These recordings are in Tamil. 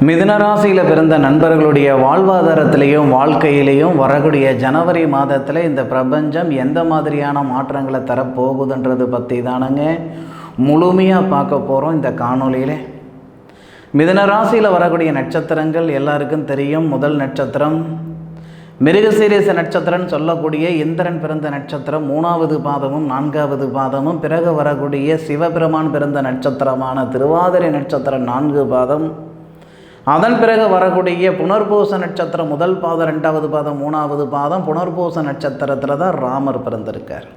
மிதுனராசியில் பிறந்த நண்பர்களுடைய வாழ்வாதாரத்திலையும் வாழ்க்கையிலையும் வரக்கூடிய ஜனவரி மாதத்தில் இந்த பிரபஞ்சம் எந்த மாதிரியான மாற்றங்களை தரப்போகுதுன்றது பற்றி தானுங்க முழுமையாக பார்க்க போகிறோம் இந்த காணொலியில். மிதுனராசியில் வரக்கூடிய நட்சத்திரங்கள் எல்லாருக்கும் தெரியும். முதல் நட்சத்திரம் மிருகசீரிஷ நட்சத்திரம்னு சொல்லக்கூடிய இந்திரன் பிறந்த நட்சத்திரம் 3வது பாதமும் 4வது பாதமும். பிறகு வரக்கூடிய சிவபெருமான் பிறந்த நட்சத்திரமான திருவாதிரை நட்சத்திரம் 4 பாதம். அதன் பிறகு வரக்கூடிய புனர்பூச நட்சத்திரம் 1 பாதம் 2வது பாதம் 3வது பாதம். புனர்பூச நட்சத்திரத்தில் தான் ராமர் பிறந்திருக்கார்.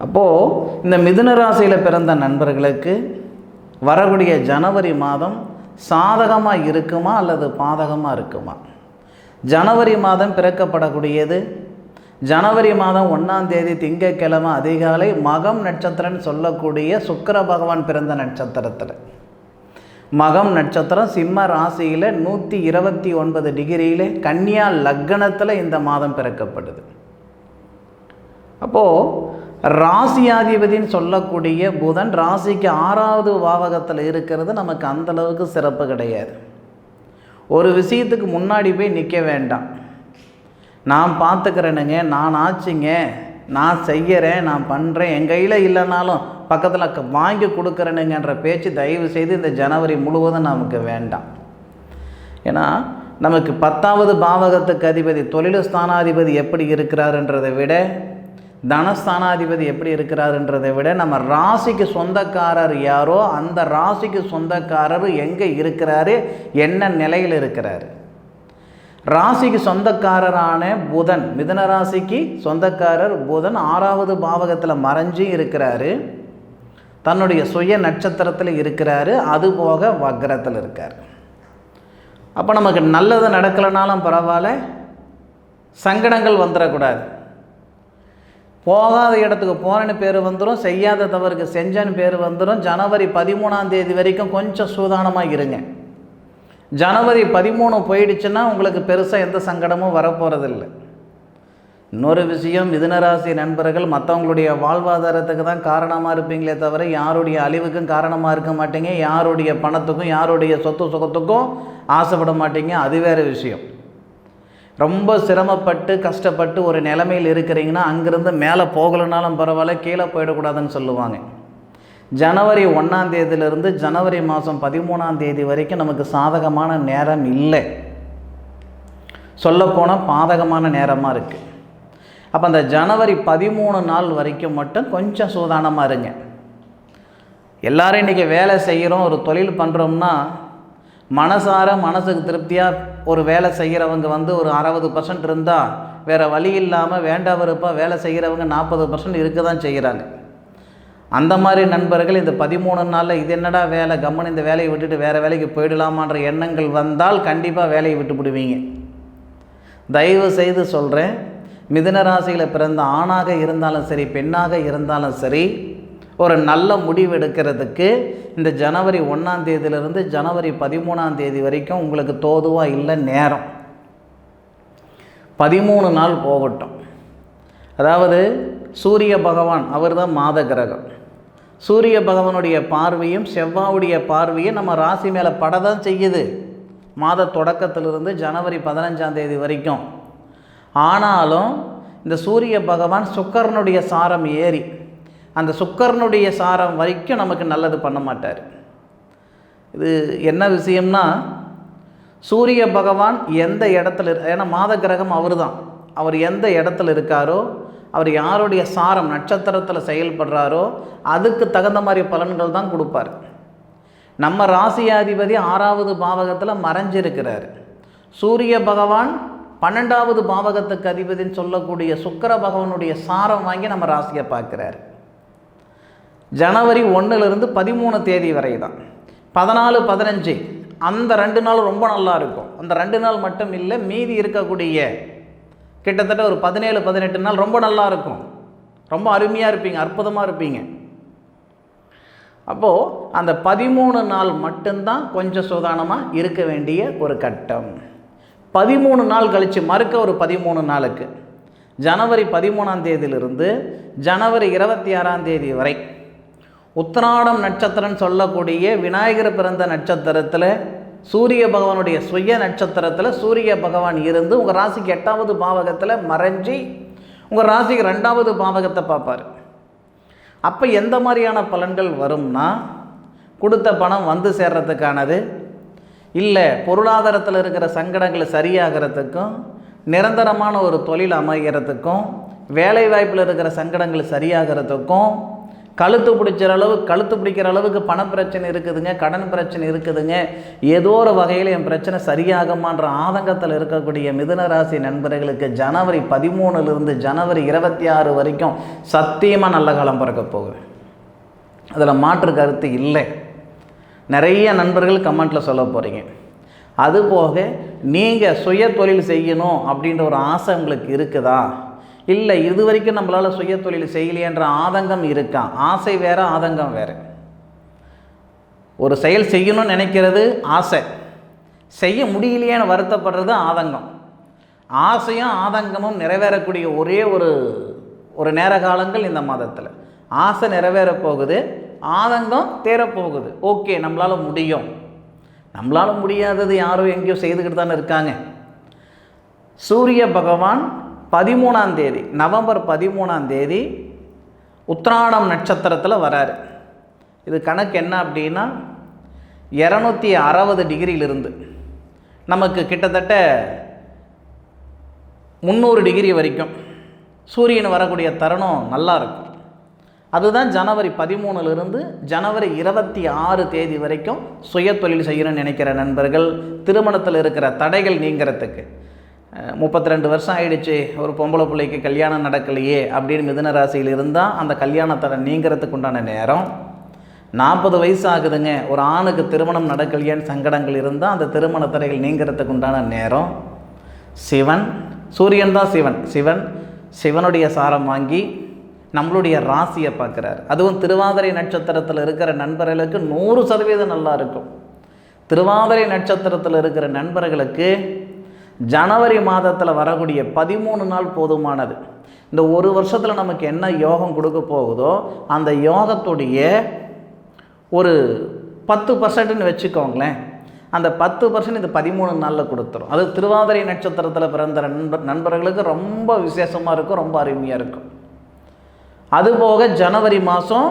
அப்போது இந்த மிதுன ராசியில் பிறந்த நண்பர்களுக்கு வரக்கூடிய ஜனவரி மாதம் சாதகமாக இருக்குமா அல்லது பாதகமாக இருக்குமா? ஜனவரி மாதம் பிறக்கப்படக்கூடியது ஜனவரி மாதம் 1ஆம் தேதி திங்கட்கிழமை அதிகாலை மகம் நட்சத்திரம்னு சொல்லக்கூடிய சுக்கிர பகவான் பிறந்த நட்சத்திரத்தில். மகம் நட்சத்திரம் சிம்ம ராசியில் 129 டிகிரியில் கன்னியா லக்னத்தில் இந்த மாதம் பிறக்கப்படுது. அப்போது ராசியாதிபதினு சொல்லக்கூடிய புதன் ராசிக்கு 6வது பாவகத்தில் இருக்கிறது நமக்கு அந்தளவுக்கு சிறப்பு கிடையாது. ஒரு விஷயத்துக்கு முன்னாடி போய் நிற்க வேண்டாம். நான் பார்த்துக்கிறேனுங்க, நான் ஆச்சுங்க, நான் செய்கிறேன், நான் பண்ணுறேன், என் கையில் இல்லைனாலும் பக்கத்தில் வாங்கி கொடுக்குறேனுங்கன்ற பேச்சு தயவு செய்து இந்த ஜனவரி முழுவதும் நமக்கு வேண்டாம். ஏன்னா நமக்கு 10வது பாவகத்துக்கு அதிபதி தொழில் ஸ்தானாதிபதி எப்படி இருக்கிறாருன்றதை விட, தனஸ்தானாதிபதி எப்படி இருக்கிறாருன்றதை விட, நம்ம ராசிக்கு சொந்தக்காரர் யாரோ அந்த ராசிக்கு சொந்தக்காரர் எங்கே இருக்கிறாரு, என்ன நிலையில் இருக்கிறாரு. ராசிக்கு சொந்தக்காரரான புதன், மிதுன ராசிக்கு சொந்தக்காரர் புதன் 6வது பாவகத்தில் மறைஞ்சி இருக்கிறாரு, தன்னுடைய சுய நட்சத்திரத்தில் இருக்கிறாரு, அதுபோக வக்ரத்தில் இருக்கார். அப்போ நமக்கு நல்லது நடக்கலைனாலும் பரவாயில்ல, சங்கடங்கள் வந்துடக்கூடாது. போகாத இடத்துக்கு போனேன்னு பேர் வந்துடும், செய்யாத தவறுக்கு செஞ்சேன்னு பேர் வந்துடும். ஜனவரி 13ஆம் தேதி வரைக்கும் கொஞ்சம் சூதானமாக இருங்க. ஜனவரி 13 போயிடுச்சுன்னா உங்களுக்கு பெருசாக எந்த சங்கடமும் வரப்போகிறதில்லை. இன்னொரு விஷயம், மிதுனராசி நண்பர்கள் மற்றவங்களுடைய வாழ்வாதாரத்துக்கு தான் காரணமாக இருப்பீங்களே தவிர யாருடைய அழிவுக்கும் காரணமாக இருக்க மாட்டீங்க. யாருடைய பணத்துக்கும் யாருடைய சொத்து சுகத்துக்கும் ஆசைப்பட மாட்டீங்க. அது வேறு விஷயம். ரொம்ப சிரமப்பட்டு கஷ்டப்பட்டு ஒரு நிலைமையில் இருக்கிறீங்கன்னா அங்கேருந்து மேலே போகலைனாலும் பரவாயில்ல, கீழே போயிடக்கூடாதுன்னு சொல்லுவாங்க. ஜனவரி 1ஆம் தேதியிலிருந்து ஜனவரி மாதம் 13ஆம் தேதி வரைக்கும் நமக்கு சாதகமான நேரம் இல்லை, சொல்லப்போனால் பாதகமான நேரமாக இருக்குது. அப்போ அந்த ஜனவரி 13 நாள் வரைக்கும் மட்டும் கொஞ்சம் சூதானமாக இருங்க. எல்லோரும் இன்றைக்கி வேலை செய்கிறோம், ஒரு தொழில் பண்ணுறோம்னா மனசார மனசுக்கு திருப்தியாக ஒரு வேலை செய்கிறவங்க ஒரு 60% இருந்தால் வேறு வழி இல்லாமல் வேண்டாவிருப்பாக வேலை செய்கிறவங்க 40% இருக்க தான் செய்கிறாங்க. அந்த மாதிரி நண்பர்கள் இந்த 13 நாளில் இது என்னடா வேலை, கம்மன் இந்த வேலையை விட்டுட்டு வேறு வேலைக்கு போயிடலாமான்ற எண்ணங்கள் வந்தால் கண்டிப்பாக வேலையை விட்டு விடுவீங்க. தயவு செய்து சொல்கிறேன், மிதுன ராசியில் பிறந்த ஆணாக இருந்தாலும் சரி பெண்ணாக இருந்தாலும் சரி, ஒரு நல்ல முடிவு எடுக்கிறதுக்கு இந்த ஜனவரி 1ஆம் தேதியிலிருந்து ஜனவரி 13ஆம் தேதி வரைக்கும் உங்களுக்கு தோதுவாக இல்லை நேரம். 13 நாள் போகட்டும். அதாவது சூரிய பகவான் அவர் தான் மாத கிரகம். சூரிய பகவானுடைய பார்வையும் செவ்வாயுடைய பார்வையும் நம்ம ராசி மேலே படதான் செய்யுது மாத தொடக்கத்திலிருந்து ஜனவரி 15ஆம் தேதி வரைக்கும். ஆனாலும் இந்த சூரிய பகவான் சுக்கிரனுடைய சாரம் ஏறி அந்த சுக்கிரனுடைய சாரம் வரைக்கும் நமக்கு நல்லது பண்ண மாட்டார். இது என்ன விஷயம்னா, சூரிய பகவான் எந்த இடத்துல, ஏன்னா மாத கிரகம் அவர் தான், அவர் எந்த இடத்துல இருக்காரோ, அவர் யாருடைய சாரம் நட்சத்திரத்தில் செயல்படுறாரோ அதுக்கு தகுந்த மாதிரி பலன்கள் தான் கொடுப்பார். நம்ம ராசியாதிபதி 6வது பாவகத்தில் மறைஞ்சிருக்கிறார். சூரிய பகவான் 12வது பாவகத்துக்கு அதிபதினு சொல்லக்கூடிய சுக்கிர பகவானுடைய சாரம் வாங்கி நம்ம ராசியை பார்க்குறாரு. ஜனவரி 1லிருந்து 13 தேதி வரை தான். 14, 15 அந்த 2 நாள் ரொம்ப நல்லா இருக்கும். அந்த 2 நாள் மட்டும் இல்லை, மீதி இருக்கக்கூடிய கிட்டத்தட்ட ஒரு 17, 18 நாள் ரொம்ப நல்லா இருக்கும். ரொம்ப அருமையாக இருப்பீங்க, அற்புதமாக இருப்பீங்க. அப்போது அந்த 13 நாள் மட்டும்தான் கொஞ்சம் சூதானமாக இருக்க வேண்டிய ஒரு கட்டம். 13 நாள் கழித்து மறுக்க ஒரு 13 நாளுக்கு ஜனவரி 13ஆம் தேதியிலிருந்து ஜனவரி 26ஆம் தேதி வரை உத்திராடம் நட்சத்திரம் சொல்லக்கூடிய விநாயகர் பிறந்த நட்சத்திரத்தில் சூரிய பகவானுடைய சுய நட்சத்திரத்தில் சூரிய பகவான் இருந்து உங்கள் ராசிக்கு 8வது பாவகத்தில் மறைஞ்சி உங்கள் ராசிக்கு 2வது பாவகத்தை பார்ப்பார். அப்போ எந்த மாதிரியான பலன்கள் வரும்னா, கொடுத்த பணம் வந்து சேர்றதுக்கானது, இல்லை பொருளாதாரத்தில் இருக்கிற சங்கடங்கள் சரியாகிறதுக்கும், நிரந்தரமான ஒரு தொழில் அமைகிறதுக்கும், வேலை வாய்ப்பில் இருக்கிற சங்கடங்கள் சரியாகிறதுக்கும், கழுத்து பிடிக்கிற அளவுக்கு பணப்பிரச்சனை இருக்குதுங்க, கடன் பிரச்சனை இருக்குதுங்க, ஏதோ ஒரு வகையில் என் பிரச்சனை சரியாகுமான்ற ஆதங்கத்தில் இருக்கக்கூடிய மிதுன ராசி நண்பர்களுக்கு ஜனவரி 13 ஜனவரி 26 வரைக்கும் சத்தியமாக நல்ல காலம் பிறக்க போகுது. அதில் மாற்று கருத்து இல்லை. நிறைய நண்பர்கள் கமெண்ட்டில் சொல்ல போகிறீங்க. அதுபோக நீங்கள் சுய தொழில் செய்யணும் அப்படின்ற ஒரு ஆசை உங்களுக்கு இருக்குதா? இல்லை, இது வரைக்கும் நம்மளால் சுய தொழில் செய்யலையன்ற ஆதங்கம் இருக்கா? ஆசை வேறு, ஆதங்கம் வேறு. ஒரு செயல் செய்யணும்னு நினைக்கிறது ஆசை, செய்ய முடியலையேன்னு வருத்தப்படுறது ஆதங்கம். ஆசையும் ஆதங்கமும் நிறைவேறக்கூடிய ஒரே ஒரு நேர காலங்கள் இந்த மாதத்தில். ஆசை நிறைவேற போகுது, ஆதங்கம் தேரப்போகுது. ஓகே, நம்மளால் முடியும். நம்மளால் முடியாதது யாரோ எங்கேயோ செய்துக்கிட்டு தானே இருக்காங்க. சூரிய பகவான் 13ஆம் தேதி, நவம்பர் 13ஆம் தேதி உத்திராடம் நட்சத்திரத்தில் வராரு. இது கணக்கு என்ன அப்படின்னா 260 டிகிரியிலிருந்து நமக்கு கிட்டத்தட்ட 300 டிகிரி வரைக்கும் சூரியன் வரக்கூடிய தருணம் நல்லா இருக்கும். அதுதான் ஜனவரி 13 ஜனவரி 26 தேதி வரைக்கும் சுய தொழில் செய்யணும்னு நினைக்கிற நண்பர்கள், திருமணத்தில் இருக்கிற தடைகள் நீங்கிறதுக்கு. 32 வருஷம் ஆயிடுச்சு, ஒரு பொம்பளை பிள்ளைக்கு கல்யாணம் நடக்கலையே அப்படின்னு மிதுன ராசியில் இருந்தால் அந்த கல்யாண தடை நீங்கிறதுக்கு உண்டான நேரம். 40 வயசு ஆகுதுங்க, ஒரு ஆணுக்கு திருமணம் நடக்கலையேன்னு சங்கடங்கள் இருந்தால் அந்த திருமண தடைகள் நீங்கிறதுக்கு உண்டான நேரம். சிவன், சூரியன் தான் சிவனுடைய சாரம் வாங்கி நம்மளுடைய ராசியை பார்க்குறார். அதுவும் திருவாதிரை நட்சத்திரத்தில் இருக்கிற நண்பர்களுக்கு 100% நல்லா இருக்கும். திருவாதிரை நட்சத்திரத்தில் இருக்கிற நண்பர்களுக்கு ஜனவரி மாதத்தில் வரக்கூடிய 13 நாள் போதுமானது. இந்த ஒரு வருஷத்தில் நமக்கு என்ன யோகம் கொடுக்க போகுதோ அந்த யோகத்துடைய ஒரு 10%ன்னு வச்சுக்கோங்களேன். அந்த 10% இந்த 13 நாளில் கொடுத்துரும். அது திருவாதிரை நட்சத்திரத்தில் பிறந்த நண்பர்களுக்கு ரொம்ப விசேஷமாக இருக்கும், ரொம்ப அருமையாக இருக்கும். அதுபோக ஜனவரி மாதம்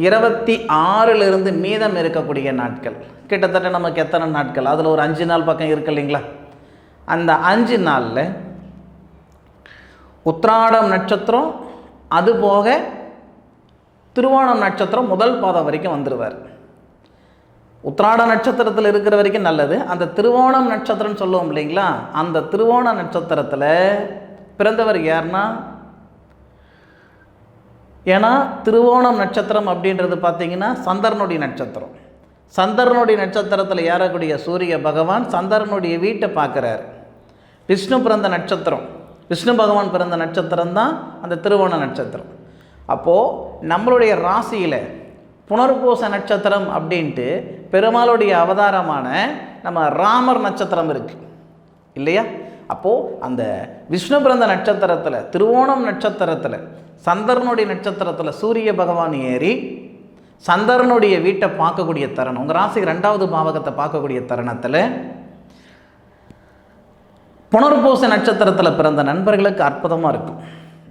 26 மீதம் இருக்கக்கூடிய நாட்கள் கிட்டத்தட்ட நமக்கு எத்தனை நாட்கள், அதில் ஒரு 5 நாள் பக்கம் இருக்கு இல்லைங்களா? அந்த 5 நாளில் உத்திராடம் நட்சத்திரம், அதுபோக திருவோணம் நட்சத்திரம் முதல் பாதம் வரைக்கும் வந்துடுவார். உத்திராட நட்சத்திரத்தில் இருக்கிற வரைக்கும் நல்லது. அந்த திருவோணம் நட்சத்திரம்னு சொல்லுவோம் இல்லைங்களா? அந்த திருவோண நட்சத்திரத்தில் பிறந்தவர் யாருன்னா, ஏன்னா திருவோணம் நட்சத்திரம் அப்படின்றது பார்த்திங்கன்னா சந்திரனுடைய நட்சத்திரம். சந்திரனுடைய நட்சத்திரத்தில் ஏறக்கூடிய சூரிய பகவான் சந்திரனுடைய வீட்டை பார்க்குறாரு. விஷ்ணு பிறந்த நட்சத்திரம், விஷ்ணு பகவான் பிறந்த நட்சத்திரம் தான் அந்த திருவோண நட்சத்திரம். அப்போது நம்மளுடைய ராசியில் புனர்பூச நட்சத்திரம் அப்படின்ட்டு பெருமாளுடைய அவதாரமான நம்ம ராமர் நட்சத்திரம் இருக்குது இல்லையா? அப்போது அந்த விஷ்ணு பிறந்த நட்சத்திரத்தில் திருவோணம் நட்சத்திரத்தில் சந்திரனுடைய நட்சத்திரத்தில் சூரிய பகவான் ஏறி சந்திரனுடைய வீட்டை பார்க்கக்கூடிய தருணம், உங்கள் ராசிக்கு 2வது பாவகத்தை பார்க்கக்கூடிய தருணத்தில் புனர்பூச நட்சத்திரத்தில் பிறந்த நண்பர்களுக்கு அற்புதமாக இருக்கும்.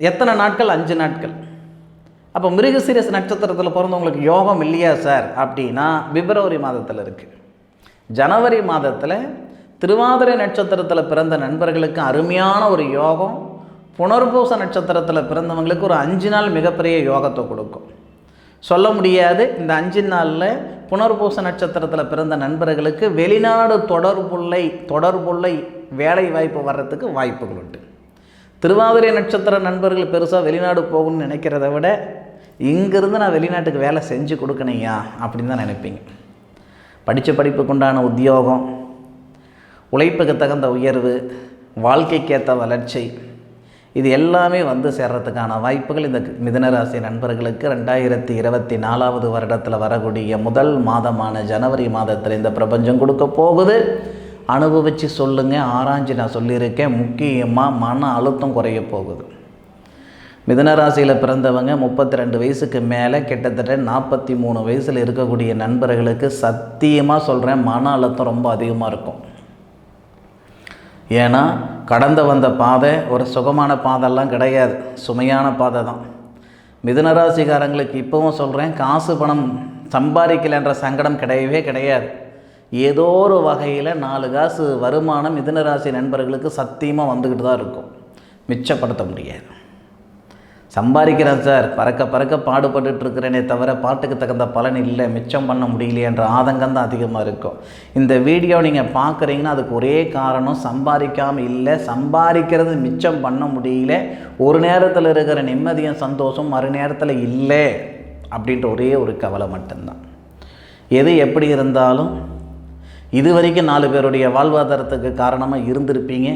எத்தனை நாட்கள்? 5 நாட்கள். அப்போ மிருகசீரிஷ நட்சத்திரத்தில் பிறந்தவங்களுக்கு யோகம் இல்லையா சார் அப்படின்னா பிப்ரவரி மாதத்தில் இருக்குது. ஜனவரி மாதத்தில் திருவாதிரை நட்சத்திரத்தில் பிறந்த நண்பர்களுக்கு அருமையான ஒரு யோகம். புனர்பூச நட்சத்திரத்தில் பிறந்தவங்களுக்கு ஒரு 5 நாள் மிகப்பெரிய யோகத்தை கொடுக்கும். சொல்ல முடியாது. இந்த 5 நாளில் புனர்பூச நட்சத்திரத்தில் பிறந்த நண்பர்களுக்கு வெளிநாடு தொடர்புள்ள வேலை வாய்ப்பு வர்றதுக்கு வாய்ப்புகள் உண்டு. திருவாதிரை நட்சத்திர நண்பர்கள் பெருசாக வெளிநாடு போகணும்னு நினைக்கிறத விட இங்கேருந்து நான் வெளிநாட்டுக்கு வேலை செஞ்சு கொடுக்கணையா அப்படின்னு தான் நினைப்பீங்க. படித்த படிப்புக்கு உண்டான உத்தியோகம், உழைப்புக்கு தகுந்த உயர்வு, வாழ்க்கைக்கேற்ற வளர்ச்சி, இது எல்லாமே வந்து சேர்றதுக்கான வாய்ப்புகள் இந்த மிதுனராசி நண்பர்களுக்கு 2024 வருடத்தில் வரக்கூடிய முதல் மாதமான ஜனவரி மாதத்தில் இந்த பிரபஞ்சம் கொடுக்க போகுது. அனுபவித்து சொல்லுங்கள், ஆராய்ச்சி நான் சொல்லியிருக்கேன். முக்கியமாக மன அழுத்தம் குறைய போகுது. மிதுன ராசியில் பிறந்தவங்க 32 வயசுக்கு மேலே கிட்டத்தட்ட 43 வயசில் இருக்கக்கூடிய நண்பர்களுக்கு சத்தியமாக சொல்கிறேன், மன அழுத்தம் ரொம்ப அதிகமாக இருக்கும். ஏன்னா கடந்து வந்த பாதை ஒரு சுகமான பாதைலாம் கிடையாது, சுமையான பாதை தான். மிதுன ராசிக்காரங்களுக்கு இப்போவும் சொல்கிறேன், காசு பணம் சம்பாதிக்கலைன்ற சங்கடம் கிடையவே கிடையாது. ஏதோ ஒரு வகையில் 4 காசு வருமானம் மிதுன ராசி நண்பர்களுக்கு சத்தியமாக வந்துக்கிட்டு தான் இருக்கும். மிச்சப்படுத்த முடியாது. சம்பாதிக்கிறேன் சார், பறக்க பறக்க பாடுபட்டுருக்கிறேனே தவிர பாட்டுக்கு தகுந்த பலன் இல்லை, மிச்சம் பண்ண முடியலையன்ற ஆதங்கம் தான் அதிகமாக இருக்கும். இந்த வீடியோ நீங்கள் பார்க்குறீங்கன்னா அதுக்கு ஒரே காரணம், சம்பாதிக்காமல் இல்லை, சம்பாதிக்கிறது மிச்சம் பண்ண முடியல, ஒரு நேரத்தில் இருக்கிற நிம்மதியும் சந்தோஷம் மறு நேரத்தில் இல்லை அப்படின்ற ஒரே ஒரு கவலை மட்டும்தான். எது எப்படி இருந்தாலும் இது வரைக்கும் 4 பேருடைய வாழ்வாதாரத்துக்கு காரணமாக இருந்திருப்பீங்க.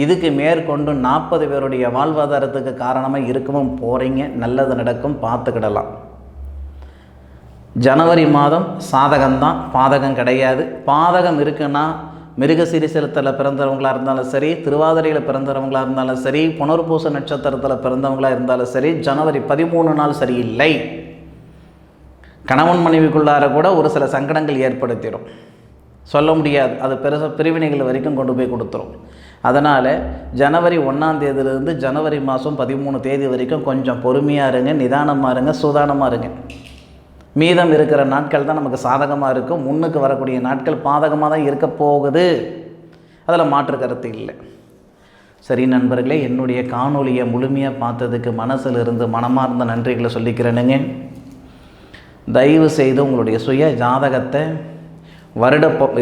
இதுக்கு மேற்கொண்டு 40 பேருடைய வாழ்வாதாரத்துக்கு காரணமாக இருக்கவும் போகிறீங்க. நல்லது நடக்கும், பார்த்துக்கிடலாம். ஜனவரி மாதம் சாதகம்தான், பாதகம் கிடையாது. பாதகம் இருக்குன்னா மிருகசீரிசத்தில் பிறந்தவங்களாக இருந்தாலும் சரி, திருவாதிரையில் பிறந்தவங்களாக இருந்தாலும் சரி, புனர்பூச நட்சத்திரத்தில் பிறந்தவங்களாக இருந்தாலும் சரி, ஜனவரி 13 நாள் சரியில்லை. கணவன் மனைவிக்குள்ளார கூட ஒரு சில சங்கடங்கள் ஏற்படுத்திடும், சொல்ல முடியாது. அது பிரிவினைகள் வரைக்கும் கொண்டு போய் கொடுத்துரும். அதனால் ஜனவரி 1ஆம் தேதியிலிருந்து ஜனவரி மாதம் 13 தேதி வரைக்கும் கொஞ்சம் பொறுமையாக இருங்க, நிதானமாக இருங்க, சூதானமாக இருங்க. மீதம் இருக்கிற நாட்கள் தான் நமக்கு சாதகமாக இருக்கும். முன்னுக்கு வரக்கூடிய நாட்கள் பாதகமாக தான் இருக்க போகுது, அதில் மாற்று கருத்து இல்லை. சரி நண்பர்களே, என்னுடைய காணொலியை முழுமையாக பார்த்ததுக்கு மனசில் இருந்து மனமார்ந்த நன்றிகளை சொல்லிக்கிறேனுங்க. தயவு செய்து உங்களுடைய சுய ஜாதகத்தை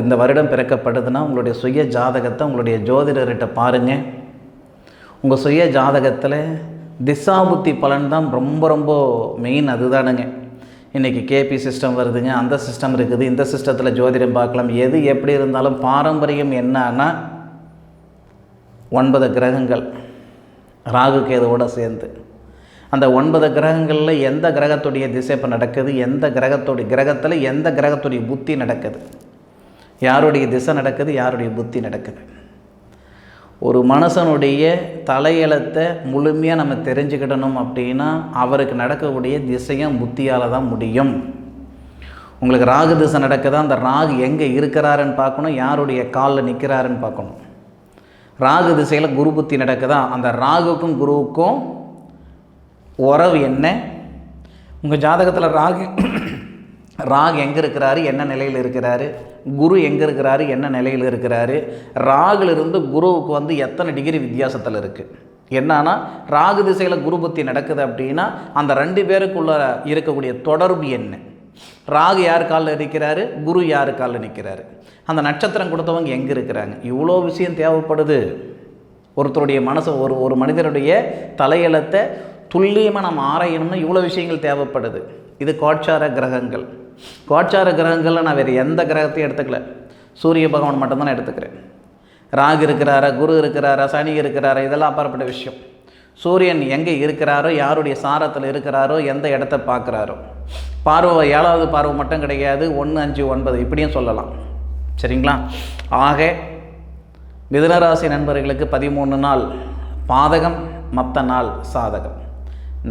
இந்த வருடம் பிறக்கப்படுதுன்னா உங்களுடைய சுய ஜாதகத்தை உங்களுடைய ஜோதிடர்கிட்ட பாருங்கள். உங்கள் சுய ஜாதகத்தில் திசாபுத்தி பலன் தான் ரொம்ப ரொம்ப மெயின். அதுதானுங்க. இன்றைக்கி கேபி சிஸ்டம் வருதுங்க, அந்த சிஸ்டம் இருக்குது, இந்த சிஸ்டத்தில் ஜோதிடம் பார்க்கலாம். எது எப்படி இருந்தாலும் பாரம்பரியம் என்னன்னா 9 கிரகங்கள் ராகு கேதுவோடு சேர்ந்து, அந்த 9 கிரகங்களில் எந்த கிரகத்துடைய திசை இப்போ நடக்குது, எந்த கிரகத்தில் எந்த கிரகத்துடைய புத்தி நடக்குது, யாருடைய திசை நடக்குது, யாருடைய புத்தி நடக்குது. ஒரு மனுஷனுடைய தலையெழுத்தை முழுமையாக நம்ம தெரிஞ்சுக்கிடணும் அப்படின்னா அவருக்கு நடக்கக்கூடிய திசையும் புத்தியால் தான் முடியும். உங்களுக்கு ராகு திசை நடக்குதா, அந்த ராகு எங்கே இருக்கிறாருன்னு பார்க்கணும், யாருடைய காலில் நிற்கிறாருன்னு பார்க்கணும். ராகு திசையில் குரு புத்தி நடக்குதா, அந்த ராகுக்கும் குருவுக்கும் உறவு என்ன, உங்கள் ஜாதகத்தில் ராகு எங்கே இருக்கிறாரு, என்ன நிலையில் இருக்கிறாரு, குரு எங்கே இருக்கிறாரு, என்ன நிலையில் இருக்கிறாரு, ராகுலிருந்து குருவுக்கு வந்து எத்தனை டிகிரி வித்தியாசத்தில் இருக்குது. என்னன்னா ராகு திசையில் குரு புத்தி நடக்குது அப்படின்னா அந்த 2 பேருக்குள்ள இருக்கக்கூடிய தொடர்பு என்ன, ராகு யார் காலில் இருக்கிறாரு, குரு யார் காலில் நிற்கிறாரு, அந்த நட்சத்திரம் கொடுத்தவங்க எங்கே இருக்கிறாங்க, இவ்வளோ விஷயம் தேவைப்படுது. ஒருத்தருடைய மனசு ஒரு மனிதனுடைய தலையெழுத்தை துல்லியமாக நம்ம ஆராயணும்னா இவ்வளோ விஷயங்கள் தேவைப்படுது. இது கோட்சார கிரகங்கள். கோட்சார கிரகங்களில் நான் வேறு எந்த கிரகத்தையும் எடுத்துக்கல, சூரிய பகவான் மட்டும்தான் நான் எடுத்துக்கிறேன். ராகு இருக்கிறாரா, குரு இருக்கிறாரா, சனி இருக்கிறாரா, இதெல்லாம் அப்பாற்பட்ட விஷயம். சூரியன் எங்கே இருக்கிறாரோ, யாருடைய சாரத்தில் இருக்கிறாரோ, எந்த இடத்த பார்க்குறாரோ, பார்வை 7வது பார்வை மட்டும் கிடையாது, 1, 5, 9 இப்படியும் சொல்லலாம். சரிங்களா? ஆக மிதுனராசி நண்பர்களுக்கு 13 நாள் பாதகம், மற்ற நாள் சாதகம்.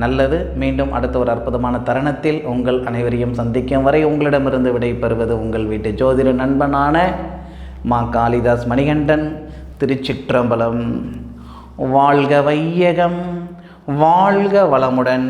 நல்லது. மீண்டும் அடுத்த ஒரு அற்புதமான தருணத்தில் உங்கள் அனைவரையும் சந்திக்கும் வரை உங்களிடமிருந்து விடைபெறுவது உங்கள் வீட்டு ஜோதிட நண்பனான மா காளிதாஸ் மணிகண்டன். திருச்சிற்றம்பலம். வாழ்க வையகம், வாழ்க வளமுடன்.